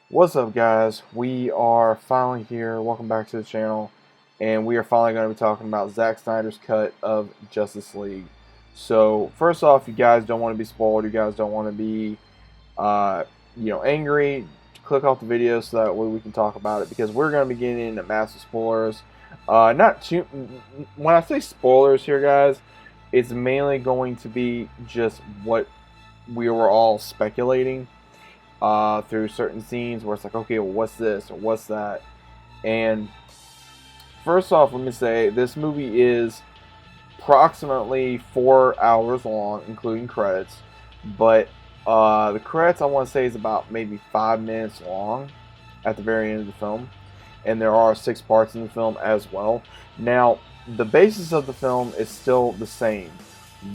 What's up, guys? We are finally here. Welcome back to the channel, and we are finally going to be talking about Zack Snyder's cut of Justice League. So, first off, you guys don't want to be spoiled. You guys don't want to be, uh, angry. Click off the video so that way we can talk about it because we're going to be getting into massive spoilers. Not too. When I say spoilers here, guys, it's mainly going to be just what we were all speculating through certain scenes where it's like, okay, well, what's this or what's that? And first off, let me say this movie is approximately 4 hours long, including credits. But the credits, I want to say, is about maybe 5 minutes long at the very end of the film. And there are 6 parts in the film as well. Now, the basis of the film is still the same,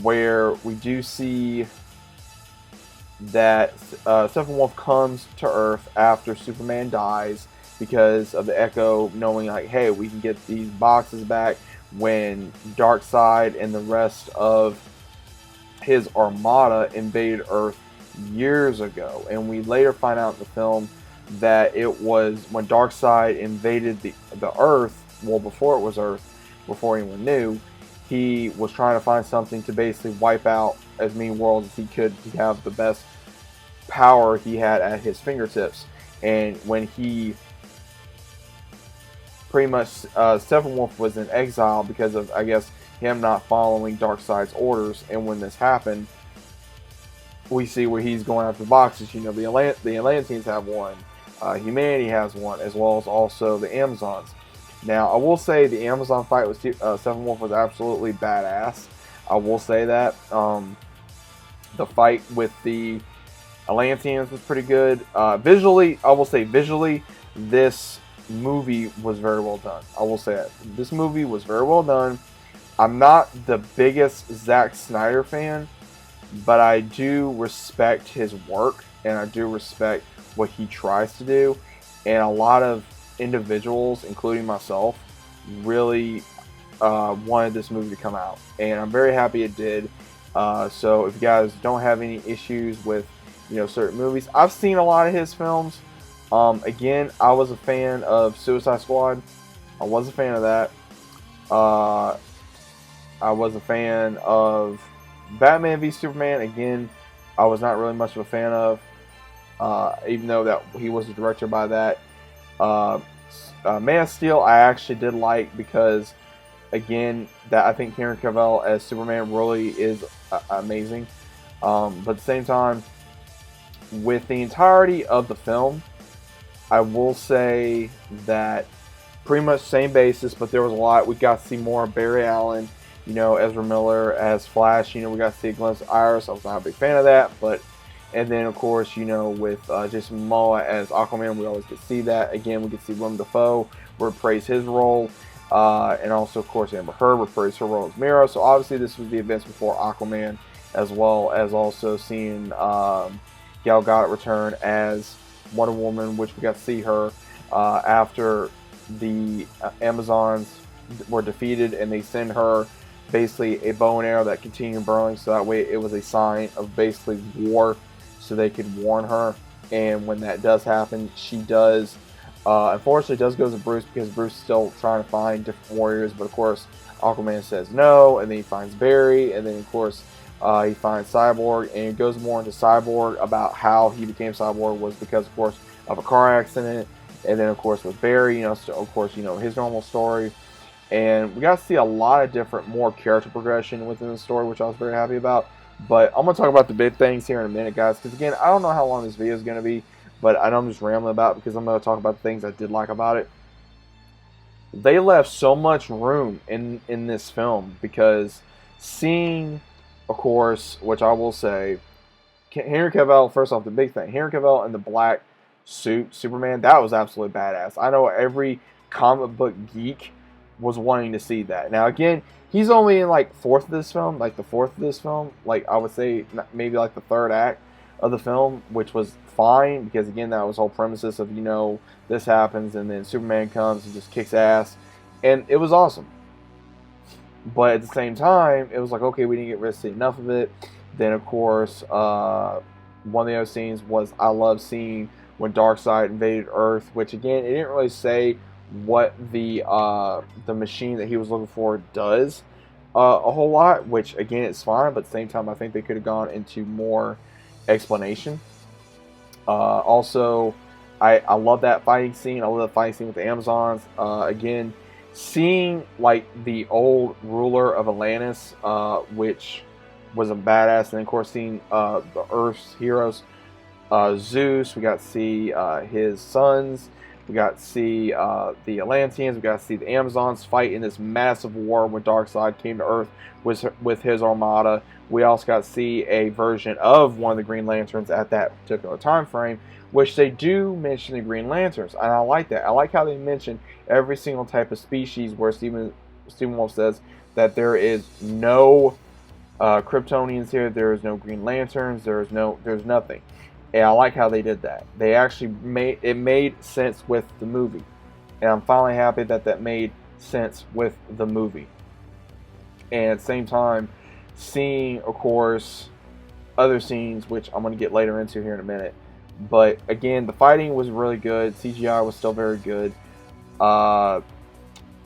where we do see that Steppenwolf comes to Earth after Superman dies because of the Echo knowing, like, hey, we can get these boxes back when Darkseid and the rest of his armada invaded Earth years ago. And we later find out in the film that it was when Darkseid invaded the Earth, well, before it was Earth, before anyone knew, he was trying to find something to basically wipe out as many worlds as he could to have the best power he had at his fingertips. And when he pretty much Steppenwolf was in exile because of, I guess, him not following Darkseid's orders. And when this happened, we see where he's going after boxes. You know, the Atlanteans have one, humanity has one, as well as also the Amazons. Now, I will say the Amazon fight with Steppenwolf was absolutely badass. I will say that. The fight with the Atlanteans was pretty good. Visually, I will say visually, this movie was very well done. I will say that. This movie was very well done. I'm not the biggest Zack Snyder fan, but I do respect his work, and I do respect what he tries to do. And a lot of individuals, including myself, really wanted this movie to come out, and I'm very happy it did. So if you guys don't have any issues with certain movies, I've seen a lot of his films. Again, I was a fan of Suicide Squad. I was a fan of that. I was a fan of Batman v Superman. Again, I was not really much of a fan of, even though that he was the director by that. Man of Steel I actually did like because, again, that I think Henry Cavill as Superman really is amazing. But at the same time, with the entirety of the film, I will say that pretty much same basis, but there was a lot. We got to see more of Barry Allen, Ezra Miller as Flash. We got to see a glimpse of Iris. I was not a big fan of that, but and then of course, with Jason Momoa as Aquaman, we always get to see that. Again, we get to see Willem Dafoe reprise his role, and also of course Amber Heard reprise her role as Mera. So obviously this was the events before Aquaman, as well as also seeing Gal Gadot return as Wonder Woman, which we got to see her after the Amazons were defeated, and they send her basically a bow and arrow that continued burning, so that way it was a sign of basically war, so they could warn her. And when that does happen, she does unfortunately does go to Bruce, because Bruce is still trying to find different warriors, but of course Aquaman says no, and then he finds Barry, and then of course he finds Cyborg, and it goes more into Cyborg about how he became Cyborg was because, of course, of a car accident. And then, of course, with Barry, so of course, his normal story. And we got to see a lot of different, more character progression within the story, which I was very happy about. But I'm going to talk about the big things here in a minute, guys, because, again, I don't know how long this video is going to be, but I know I'm just rambling about, because I'm going to talk about the things I did like about it. They left so much room in this film, because seeing, of course, which I will say, Henry Cavill, first off, the big thing, Henry Cavill in the black suit, Superman, that was absolutely badass. I know every comic book geek was wanting to see that. Now, again, he's only in, like, the fourth of this film, like, I would say maybe, like, the third act of the film, which was fine, because, again, that was the whole premises of, this happens, and then Superman comes and just kicks ass, and it was awesome. But at the same time, it was like, okay, we didn't get rid of enough of it. Then, of course, one of the other scenes was I love seeing when Darkseid invaded Earth, which again, it didn't really say what the machine that he was looking for does a whole lot, which again, it's fine, but at the same time, I think they could have gone into more explanation. Also, I love that fighting scene. I love the fighting scene with the Amazons. Again, seeing like the old ruler of Atlantis, which was a badass, and of course seeing the Earth's heroes, Zeus. We got to see his sons. We got to see the Atlanteans. We got to see the Amazons fight in this massive war when Darkseid came to Earth with his armada. We also got to see a version of one of the Green Lanterns at that particular time frame, which they do mention the Green Lanterns, and I like that. I like how they mention every single type of species, where Stephen Wolf says that there is no Kryptonians here, there is no Green Lanterns, there's nothing. And I like how they did that. They actually made sense with the movie, and I'm finally happy that that made sense with the movie. And at the same time, seeing, of course, other scenes, which I'm going to get later into here in a minute. But again, the fighting was really good. CGI was still very good.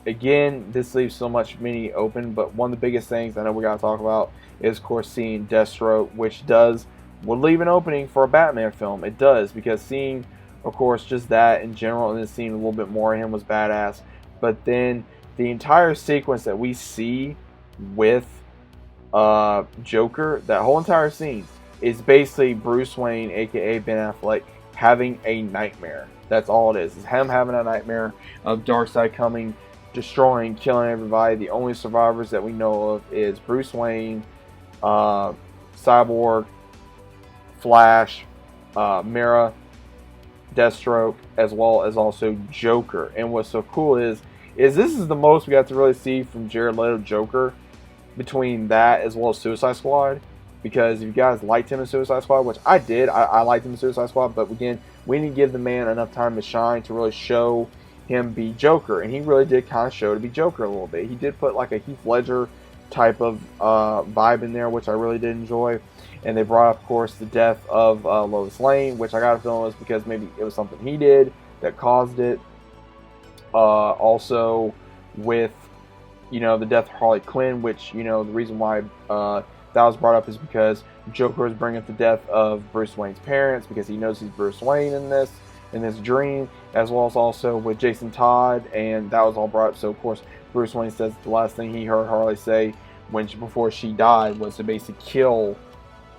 Again, this leaves so much many open, but one of the biggest things I know we got to talk about is, of course, seeing Deathstroke, which would leave an opening for a Batman film. It does, because seeing, of course, just that in general, and then seeing a little bit more of him was badass. But then the entire sequence that we see with Joker, that whole entire scene, is basically Bruce Wayne, aka Ben Affleck, having a nightmare. That's all it is. It's him having a nightmare of Darkseid coming, destroying, killing everybody. The only survivors that we know of is Bruce Wayne, Cyborg, Flash, Mera, Deathstroke, as well as also Joker. And what's so cool is this is the most we got to really see from Jared Leto Joker, between that as well as Suicide Squad. Because if you guys liked him in Suicide Squad, which I did, I liked him in Suicide Squad, but again, we didn't give the man enough time to shine to really show him be Joker, and he really did kind of show to be Joker a little bit. He did put like a Heath Ledger type of vibe in there, which I really did enjoy. And they brought up, of course, the death of Lois Lane, which I got a feeling was because maybe it was something he did that caused it. Also, with the death of Harley Quinn, which the reason why that was brought up is because Joker was bringing up the death of Bruce Wayne's parents, because he knows he's Bruce Wayne in this dream, as well as also with Jason Todd, and that was all brought up. So of course Bruce Wayne says the last thing he heard Harley say before she died was to basically kill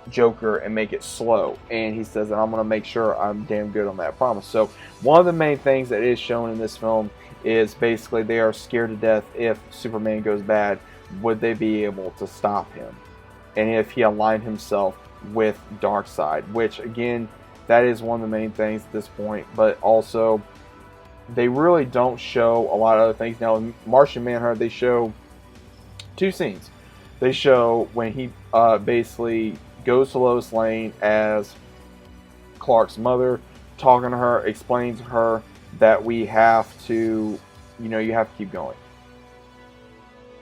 Joker and make it slow, and he says that I'm going to make sure I'm damn good on that promise. So one of the main things that is shown in this film is basically they are scared to death if Superman goes bad, would they be able to stop him, and if he aligned himself with Darkseid, which again, that is one of the main things at this point. But also, they really don't show a lot of other things. Now in Martian Manhunter, they show two scenes. They show when he basically goes to Lois Lane as Clark's mother, talking to her, explaining to her that we have to, you have to keep going.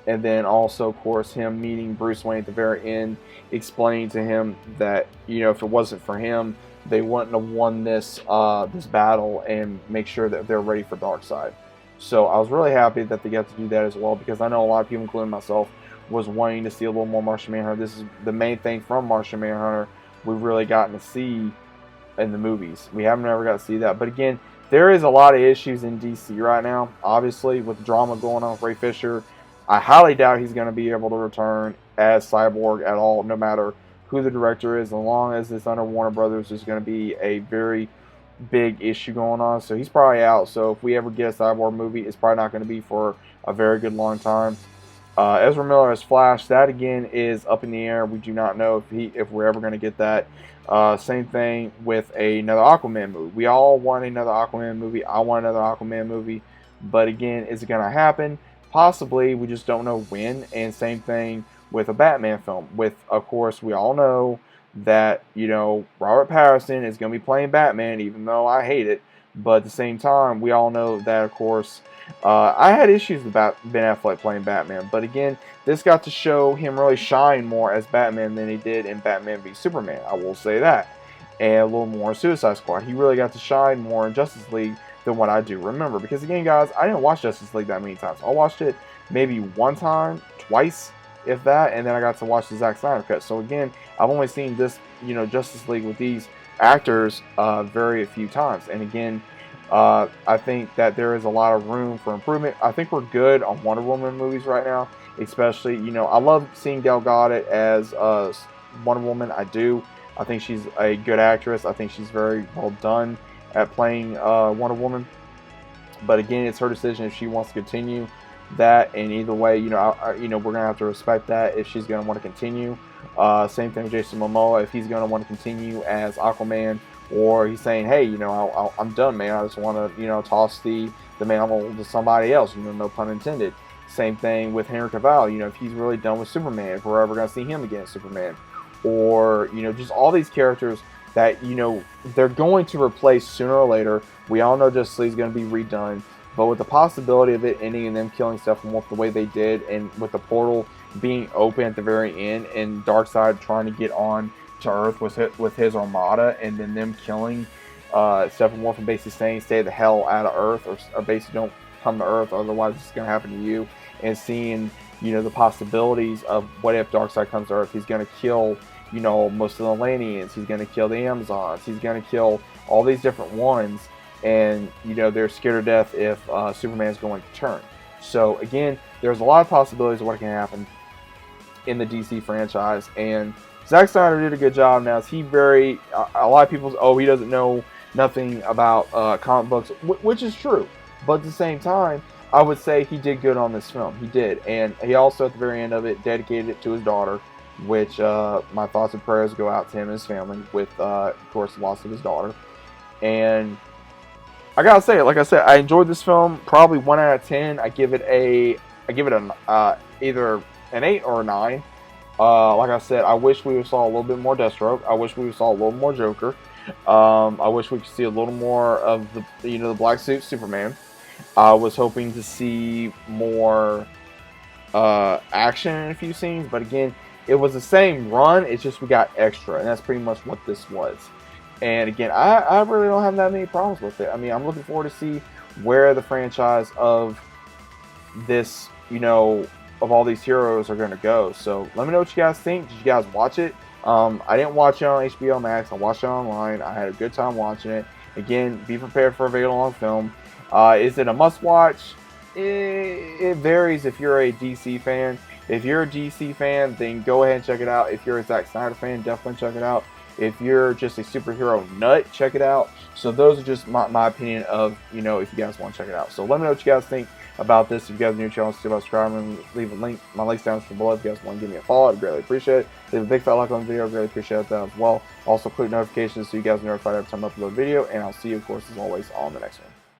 And then also, of course, him meeting Bruce Wayne at the very end, explaining to him that, if it wasn't for him, they wouldn't have won this battle and make sure that they're ready for Darkseid. So I was really happy that they got to do that as well, because I know a lot of people, including myself, was wanting to see a little more Martian Manhunter. This is the main thing from Martian Manhunter we've really gotten to see in the movies. We haven't ever got to see that. But again, there is a lot of issues in DC right now, obviously, with the drama going on with Ray Fisher. I highly doubt he's going to be able to return as Cyborg at all, no matter who the director is. As long as it's under Warner Brothers, there's going to be a very big issue going on. So he's probably out. So if we ever get a Cyborg movie, it's probably not going to be for a very good long time. Ezra Miller as Flash, that again is up in the air. We do not know if we're ever going to get that. Same thing with another Aquaman movie. We all want another Aquaman movie. I want another Aquaman movie. But again, is it going to happen? Possibly. We just don't know when. And same thing with a Batman film. With, of course, we all know that, Robert Pattinson is going to be playing Batman, even though I hate it. But at the same time, we all know that, of course, I had issues with Ben Affleck playing Batman. But again, this got to show him really shine more as Batman than he did in Batman v Superman. I will say that. and a little more in Suicide Squad. He really got to shine more in Justice League than what I do remember. Because again, guys, I didn't watch Justice League that many times. I watched it maybe one time, twice, if that, and then I got to watch the Zack Snyder cut. So again, I've only seen this, Justice League with these actors very few times. And again, I think that there is a lot of room for improvement. I think we're good on Wonder Woman movies right now, especially, I love seeing Gal Gadot as Wonder Woman. I do. I think she's a good actress. I think she's very well done at playing Wonder Woman. But again, it's her decision if she wants to continue that. And either way, we're gonna have to respect that if she's gonna want to continue. Same thing with Jason Momoa, if he's gonna want to continue as Aquaman, or he's saying, hey, I'm done, man. I just want to, toss the mantle to somebody else. No pun intended. Same thing with Henry Cavill. If he's really done with Superman, if we're ever gonna see him again as Superman, or just all these characters that they're going to replace sooner or later. We all know Justice League is going to be redone, but with the possibility of it ending and them killing Steppenwolf the way they did, and with the portal being open at the very end, and Darkseid trying to get on to Earth with his armada, and then them killing Steppenwolf and basically saying stay the hell out of Earth, or basically don't come to Earth, otherwise it's going to happen to you, and seeing the possibilities of what if Darkseid comes to Earth. He's going to kill most of the Atlanteans, he's going to kill the Amazons, he's going to kill all these different ones, and they're scared to death if Superman's going to turn. So again, there's a lot of possibilities of what can happen in the DC franchise, and Zack Snyder did a good job. Now, is he a lot of people say, oh, he doesn't know nothing about comic books, which is true, but at the same time, I would say he did good on this film. He did, and he also at the very end of it dedicated it to his daughter, which my thoughts and prayers go out to him and his family with, of course, the loss of his daughter. And I gotta say, like I said, I enjoyed this film. Probably 1 out of 10. I give it either an 8 or a 9. Like I said, I wish we saw a little bit more Deathstroke. I wish we saw a little more Joker. I wish we could see a little more of the black suit Superman. I was hoping to see more action in a few scenes, but again, it was the same run. It's just we got extra, and that's pretty much what this was. And again, I really don't have that many problems with it. I mean, I'm looking forward to see where the franchise of this, of all these heroes are going to go. So let me know what you guys think. Did you guys watch it? I didn't watch it on HBO Max. I watched it online. I had a good time watching it. Again, be prepared for a very long film. Is it a must-watch? It varies if you're a DC fan. If you're a DC fan, then go ahead and check it out. If you're a Zack Snyder fan, definitely check it out. If you're just a superhero nut, check it out. So those are just my opinion of, if you guys want to check it out. So let me know what you guys think about this. If you guys are new to the channel, still subscribe and leave a link. My links down below if you guys want to give me a follow. I'd greatly appreciate it. Leave a big fat like on the video. I'd greatly appreciate that as well. Also, click notifications so you guys are notified every time I upload a video. And I'll see you, of course, as always, on the next one.